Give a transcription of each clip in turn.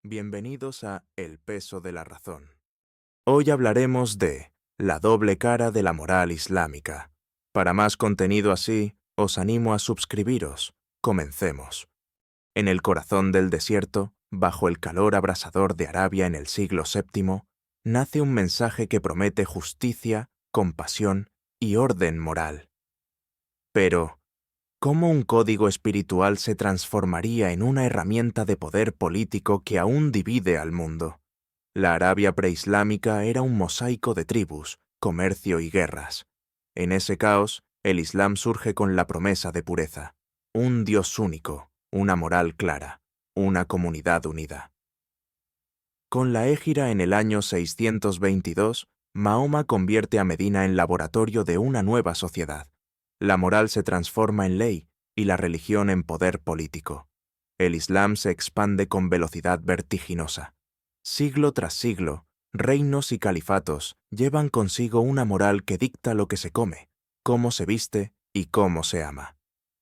Bienvenidos a El peso de la razón. Hoy hablaremos de la doble cara de la moral islámica. Para más contenido así, os animo a suscribiros. Comencemos. En el corazón del desierto, bajo el calor abrasador de Arabia en el siglo VII, nace un mensaje que promete justicia, compasión y orden moral. Pero, ¿cómo un código espiritual se transformaría en una herramienta de poder político que aún divide al mundo? La Arabia preislámica era un mosaico de tribus, comercio y guerras. En ese caos, el Islam surge con la promesa de pureza, un Dios único, una moral clara, una comunidad unida. Con la Égira en el año 622, Mahoma convierte a Medina en laboratorio de una nueva sociedad. La moral se transforma en ley y la religión en poder político. El Islam se expande con velocidad vertiginosa. Siglo tras siglo, reinos y califatos llevan consigo una moral que dicta lo que se come, cómo se viste y cómo se ama.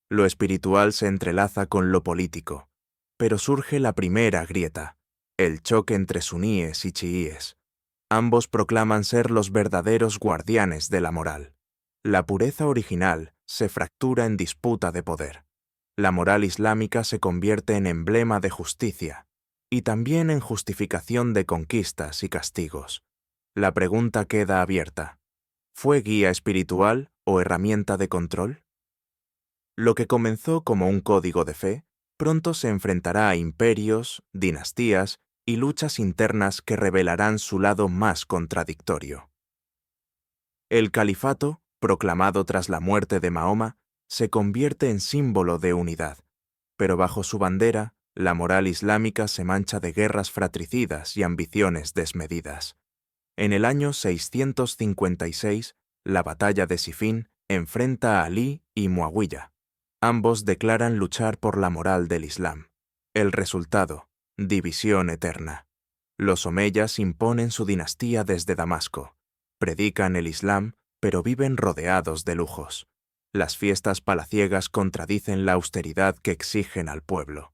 Lo espiritual se entrelaza con lo político, pero surge la primera grieta, el choque entre suníes y chiíes. Ambos proclaman ser los verdaderos guardianes de la moral. La pureza original se fractura en disputa de poder. La moral islámica se convierte en emblema de justicia y también en justificación de conquistas y castigos. La pregunta queda abierta. ¿Fue guía espiritual o herramienta de control? Lo que comenzó como un código de fe, pronto se enfrentará a imperios, dinastías y luchas internas que revelarán su lado más contradictorio. El califato, proclamado tras la muerte de Mahoma, se convierte en símbolo de unidad, pero bajo su bandera, la moral islámica se mancha de guerras fratricidas y ambiciones desmedidas. En el año 656, la batalla de Sifín enfrenta a Alí y Muawiyah. Ambos declaran luchar por la moral del Islam. El resultado, división eterna. Los omeyas imponen su dinastía desde Damasco. Predican el Islam, pero viven rodeados de lujos. Las fiestas palaciegas contradicen la austeridad que exigen al pueblo.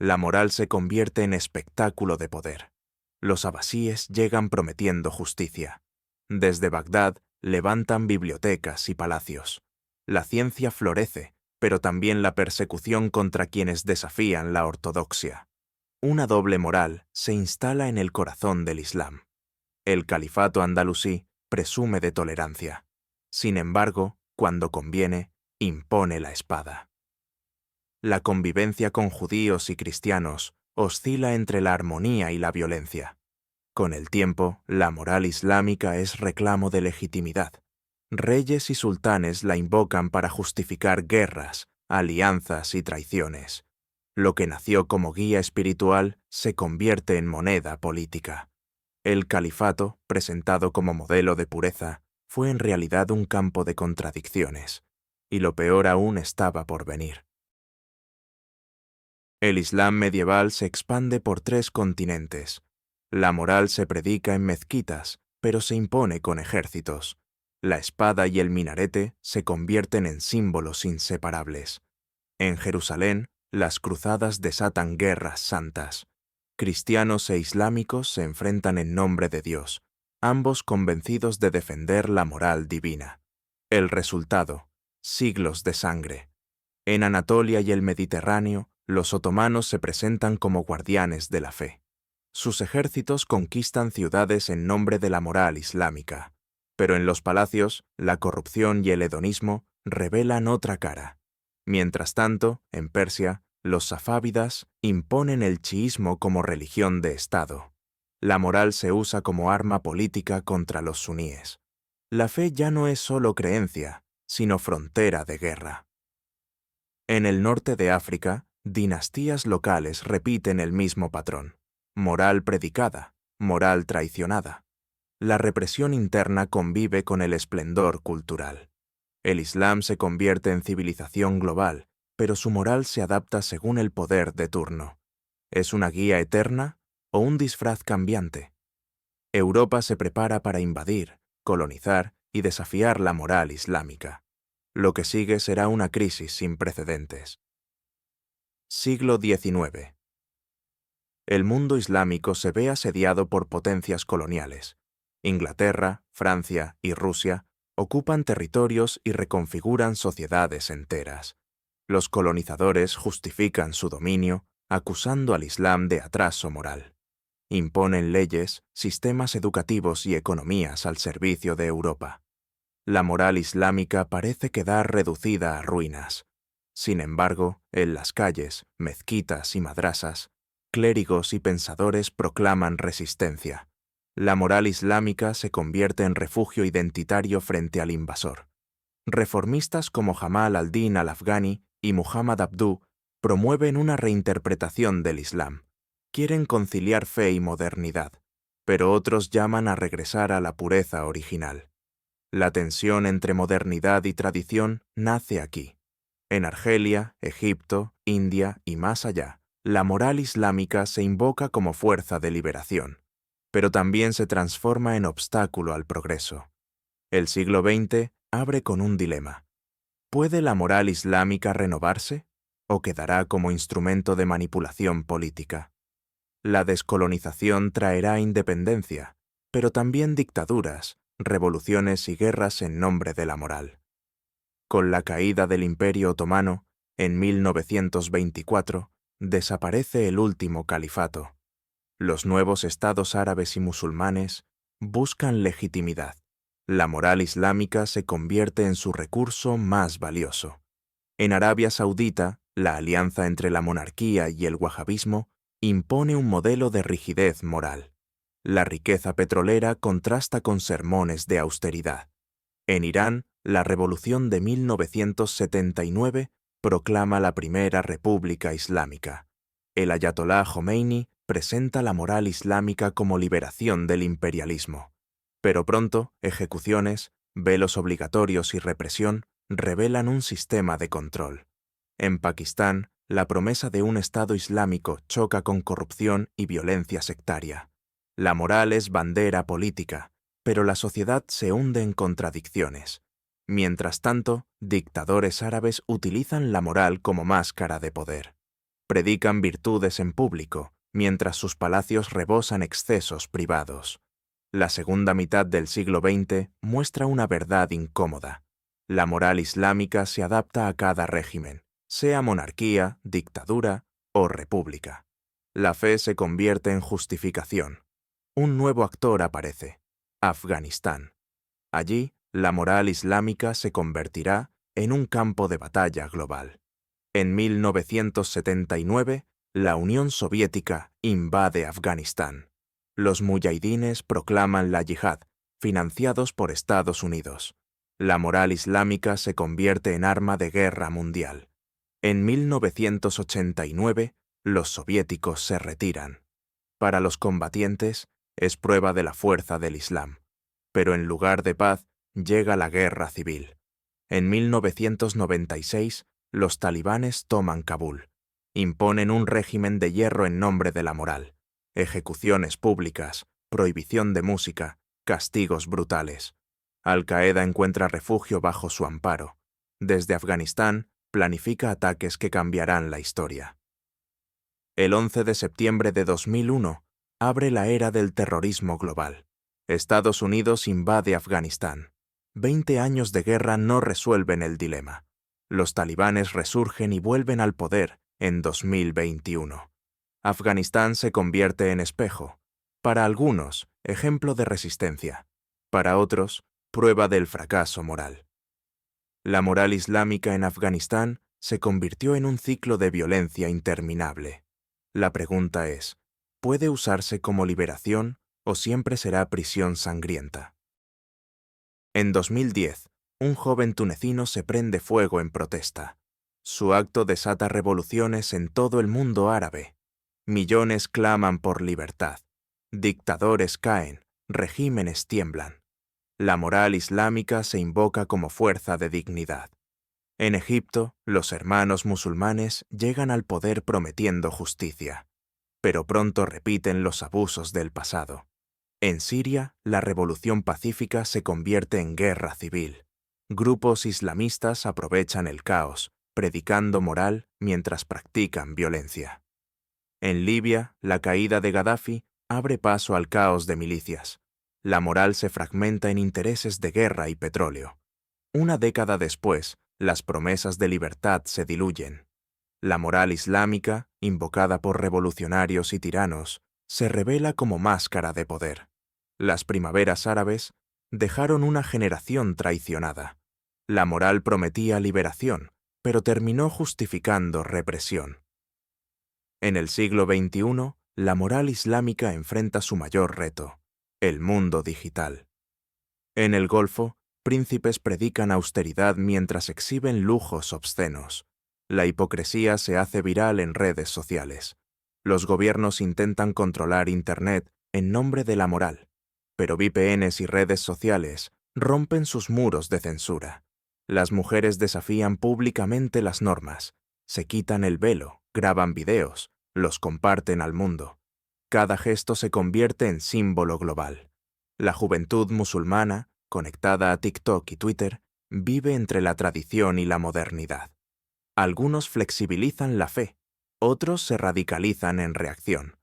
La moral se convierte en espectáculo de poder. Los abasíes llegan prometiendo justicia. Desde Bagdad levantan bibliotecas y palacios. La ciencia florece, pero también la persecución contra quienes desafían la ortodoxia. Una doble moral se instala en el corazón del Islam. El califato andalusí presume de tolerancia. Sin embargo, cuando conviene, impone la espada. La convivencia con judíos y cristianos oscila entre la armonía y la violencia. Con el tiempo, la moral islámica es reclamo de legitimidad. Reyes y sultanes la invocan para justificar guerras, alianzas y traiciones. Lo que nació como guía espiritual se convierte en moneda política. El califato, presentado como modelo de pureza, fue en realidad un campo de contradicciones, y lo peor aún estaba por venir. El Islam medieval se expande por 3 continentes. La moral se predica en mezquitas, pero se impone con ejércitos. La espada y el minarete se convierten en símbolos inseparables. En Jerusalén, las cruzadas desatan guerras santas. Cristianos e islámicos se enfrentan en nombre de Dios, ambos convencidos de defender la moral divina. El resultado, siglos de sangre. En Anatolia y el Mediterráneo, los otomanos se presentan como guardianes de la fe. Sus ejércitos conquistan ciudades en nombre de la moral islámica, pero en los palacios, la corrupción y el hedonismo revelan otra cara. Mientras tanto, en Persia, los safávidas imponen el chiismo como religión de Estado. La moral se usa como arma política contra los suníes. La fe ya no es solo creencia, sino frontera de guerra. En el norte de África, dinastías locales repiten el mismo patrón. Moral predicada, moral traicionada. La represión interna convive con el esplendor cultural. El Islam se convierte en civilización global, pero su moral se adapta según el poder de turno. ¿Es una guía eterna o un disfraz cambiante? Europa se prepara para invadir, colonizar y desafiar la moral islámica. Lo que sigue será una crisis sin precedentes. Siglo XIX. El mundo islámico se ve asediado por potencias coloniales. Inglaterra, Francia y Rusia ocupan territorios y reconfiguran sociedades enteras. Los colonizadores justifican su dominio acusando al Islam de atraso moral. Imponen leyes, sistemas educativos y economías al servicio de Europa. La moral islámica parece quedar reducida a ruinas. Sin embargo, en las calles, mezquitas y madrasas, clérigos y pensadores proclaman resistencia. La moral islámica se convierte en refugio identitario frente al invasor. Reformistas como Jamal al-Din al-Afghani y Muhammad Abduh promueven una reinterpretación del Islam. Quieren conciliar fe y modernidad, pero otros llaman a regresar a la pureza original. La tensión entre modernidad y tradición nace aquí. En Argelia, Egipto, India y más allá, la moral islámica se invoca como fuerza de liberación, pero también se transforma en obstáculo al progreso. El siglo XX abre con un dilema. ¿Puede la moral islámica renovarse o quedará como instrumento de manipulación política? La descolonización traerá independencia, pero también dictaduras, revoluciones y guerras en nombre de la moral. Con la caída del Imperio Otomano, en 1924, desaparece el último califato. Los nuevos estados árabes y musulmanes buscan legitimidad. La moral islámica se convierte en su recurso más valioso. En Arabia Saudita, la alianza entre la monarquía y el wahabismo impone un modelo de rigidez moral. La riqueza petrolera contrasta con sermones de austeridad. En Irán, la revolución de 1979 proclama la primera república islámica. El ayatolá Jomeini presenta la moral islámica como liberación del imperialismo. Pero pronto, ejecuciones, velos obligatorios y represión revelan un sistema de control. En Pakistán, la promesa de un Estado islámico choca con corrupción y violencia sectaria. La moral es bandera política, pero la sociedad se hunde en contradicciones. Mientras tanto, dictadores árabes utilizan la moral como máscara de poder. Predican virtudes en público, mientras sus palacios rebosan excesos privados. La segunda mitad del siglo XX muestra una verdad incómoda. La moral islámica se adapta a cada régimen, sea monarquía, dictadura o república. La fe se convierte en justificación. Un nuevo actor aparece: Afganistán. Allí, la moral islámica se convertirá en un campo de batalla global. En 1979, la Unión Soviética invade Afganistán. Los muyahidines proclaman la yihad, financiados por Estados Unidos. La moral islámica se convierte en arma de guerra mundial. En 1989, los soviéticos se retiran. Para los combatientes, es prueba de la fuerza del Islam. Pero en lugar de paz, llega la guerra civil. En 1996, los talibanes toman Kabul. Imponen un régimen de hierro en nombre de la moral. Ejecuciones públicas, prohibición de música, castigos brutales. Al-Qaeda encuentra refugio bajo su amparo. Desde Afganistán, planifica ataques que cambiarán la historia. El 11 de septiembre de 2001 abre la era del terrorismo global. Estados Unidos invade Afganistán. 20 años de guerra no resuelven el dilema. Los talibanes resurgen y vuelven al poder en 2021. Afganistán se convierte en espejo. Para algunos, ejemplo de resistencia. Para otros, prueba del fracaso moral. La moral islámica en Afganistán se convirtió en un ciclo de violencia interminable. La pregunta es, ¿puede usarse como liberación o siempre será prisión sangrienta? En 2010, un joven tunecino se prende fuego en protesta. Su acto desata revoluciones en todo el mundo árabe. Millones claman por libertad. Dictadores caen, regímenes tiemblan. La moral islámica se invoca como fuerza de dignidad. En Egipto, los hermanos musulmanes llegan al poder prometiendo justicia, pero pronto repiten los abusos del pasado. En Siria, la revolución pacífica se convierte en guerra civil. Grupos islamistas aprovechan el caos, predicando moral mientras practican violencia. En Libia, la caída de Gaddafi abre paso al caos de milicias. La moral se fragmenta en intereses de guerra y petróleo. Una década después, las promesas de libertad se diluyen. La moral islámica, invocada por revolucionarios y tiranos, se revela como máscara de poder. Las primaveras árabes dejaron una generación traicionada. La moral prometía liberación, pero terminó justificando represión. En el siglo XXI, la moral islámica enfrenta su mayor reto, el mundo digital. En el Golfo, príncipes predican austeridad mientras exhiben lujos obscenos. La hipocresía se hace viral en redes sociales. Los gobiernos intentan controlar Internet en nombre de la moral, pero VPNs y redes sociales rompen sus muros de censura. Las mujeres desafían públicamente las normas, se quitan el velo, graban videos, los comparten al mundo. Cada gesto se convierte en símbolo global. La juventud musulmana, conectada a TikTok y Twitter, vive entre la tradición y la modernidad. Algunos flexibilizan la fe, otros se radicalizan en reacción.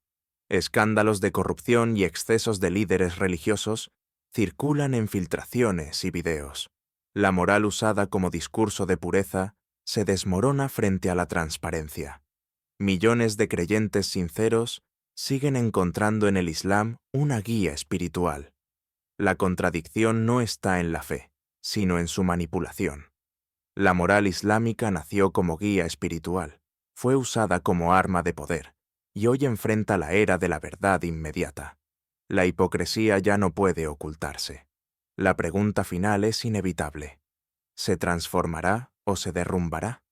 Escándalos de corrupción y excesos de líderes religiosos circulan en filtraciones y videos. La moral usada como discurso de pureza se desmorona frente a la transparencia. Millones de creyentes sinceros siguen encontrando en el Islam una guía espiritual. La contradicción no está en la fe, sino en su manipulación. La moral islámica nació como guía espiritual, fue usada como arma de poder, y hoy enfrenta la era de la verdad inmediata. La hipocresía ya no puede ocultarse. La pregunta final es inevitable. ¿Se transformará o se derrumbará?